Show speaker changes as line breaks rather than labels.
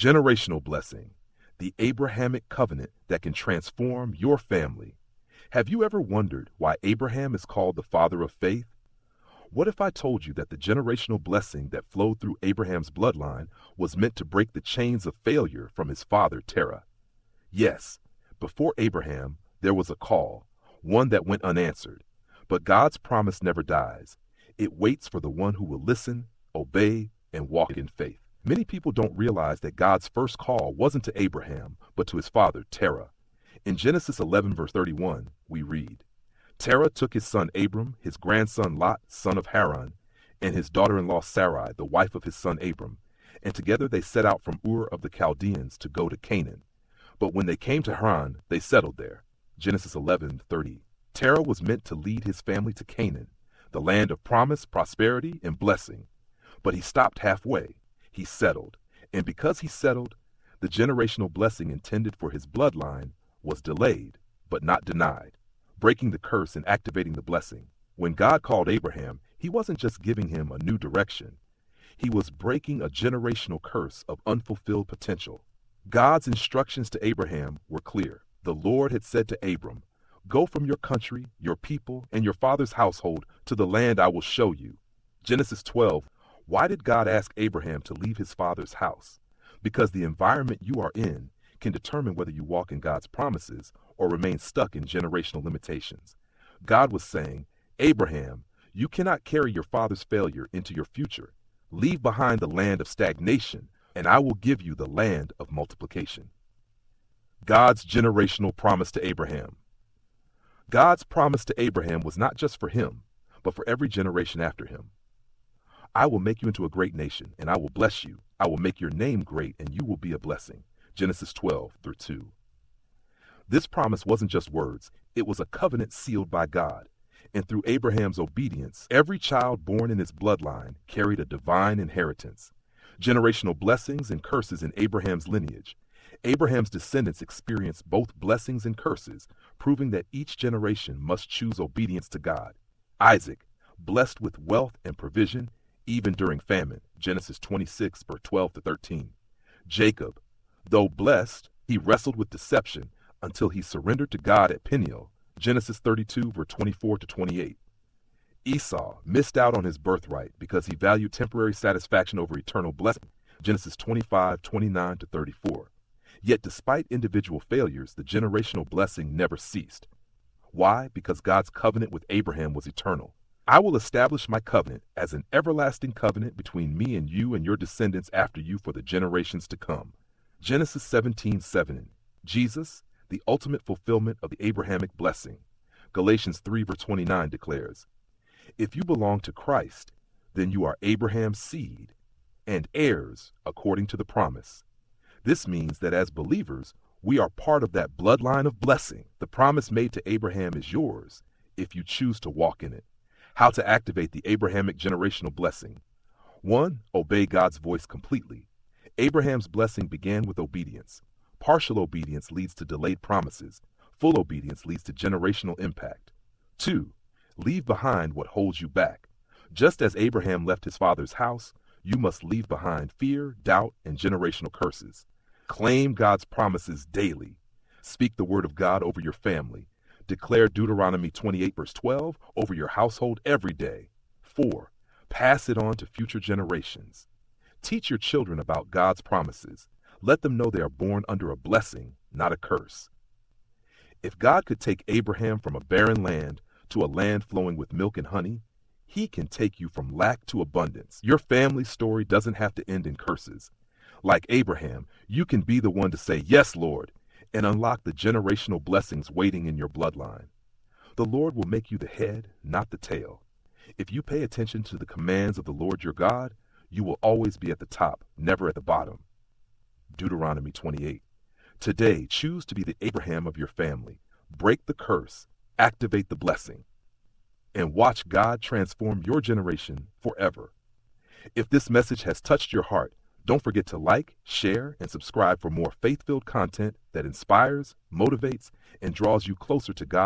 Generational blessing, the Abrahamic covenant that can transform your family. Have you ever wondered why Abraham is called the father of faith? What if I told you that the generational blessing that flowed through Abraham's bloodline was meant to break the chains of failure from his father, Terah? Yes, before Abraham, there was a call, one that went unanswered. But God's promise never dies. It waits for the one who will listen, obey, and walk in faith. Many people don't realize that God's first call wasn't to Abraham, but to his father, Terah. In Genesis 11, verse 31, we read, Terah took his son Abram, his grandson Lot, son of Haran, and his daughter-in-law Sarai, the wife of his son Abram, and together they set out from Ur of the Chaldeans to go to Canaan. But when they came to Haran, they settled there. Genesis 11:30. Terah was meant to lead his family to Canaan, the land of promise, prosperity, and blessing. But he stopped halfway. He settled. And because he settled, the generational blessing intended for his bloodline was delayed, but not denied, breaking the curse and activating the blessing. When God called Abraham, he wasn't just giving him a new direction. He was breaking a generational curse of unfulfilled potential. God's instructions to Abraham were clear. The Lord had said to Abram, "Go from your country, your people, and your father's household to the land I will show you." Genesis 12. Why did God ask Abraham to leave his father's house? Because the environment you are in can determine whether you walk in God's promises or remain stuck in generational limitations. God was saying, Abraham, you cannot carry your father's failure into your future. Leave behind the land of stagnation, and I will give you the land of multiplication. God's generational promise to Abraham. God's promise to Abraham was not just for him, but for every generation after him. I will make you into a great nation, and I will bless you. I will make your name great, and you will be a blessing. Genesis 12:2. This promise wasn't just words. It was a covenant sealed by God. And through Abraham's obedience, every child born in his bloodline carried a divine inheritance. Generational blessings and curses in Abraham's lineage. Abraham's descendants experienced both blessings and curses, proving that each generation must choose obedience to God. Isaac, blessed with wealth and provision, even during famine. Genesis 26, verse 12-13. Jacob, though blessed, he wrestled with deception until he surrendered to God at Peniel. Genesis 32, verse 24-28. Esau missed out on his birthright because he valued temporary satisfaction over eternal blessing. Genesis 25:29-34. Yet despite individual failures, the generational blessing never ceased. Why? Because God's covenant with Abraham was eternal. I will establish my covenant as an everlasting covenant between me and you and your descendants after you for the generations to come. Genesis 17:7. Jesus, the ultimate fulfillment of the Abrahamic blessing. Galatians 3 verse 29 declares, if you belong to Christ, then you are Abraham's seed and heirs according to the promise. This means that as believers, we are part of that bloodline of blessing. The promise made to Abraham is yours if you choose to walk in it. How to activate the Abrahamic generational blessing. 1. Obey God's voice completely. Abraham's blessing began with obedience. Partial obedience leads to delayed promises. Full obedience leads to generational impact. 2. Leave behind what holds you back. Just as Abraham left his father's house, you must leave behind fear, doubt, and generational curses. Claim God's promises daily. Speak the word of God over your family. Declare Deuteronomy 28 verse 12 over your household every day. 4. Pass it on to future generations. Teach your children about God's promises. Let them know they are born under a blessing, not a curse. If God could take Abraham from a barren land to a land flowing with milk and honey, he can take you from lack to abundance. Your family story doesn't have to end in curses. Like Abraham, you can be the one to say, yes, Lord, and unlock the generational blessings waiting in your bloodline. The Lord will make you the head, not the tail. If you pay attention to the commands of the Lord your God, you will always be at the top, never at the bottom. Deuteronomy 28. Today, choose to be the Abraham of your family. Break the curse, activate the blessing, and watch God transform your generation forever. If this message has touched your heart, don't forget to like, share, and subscribe for more faith-filled content that inspires, motivates, and draws you closer to God.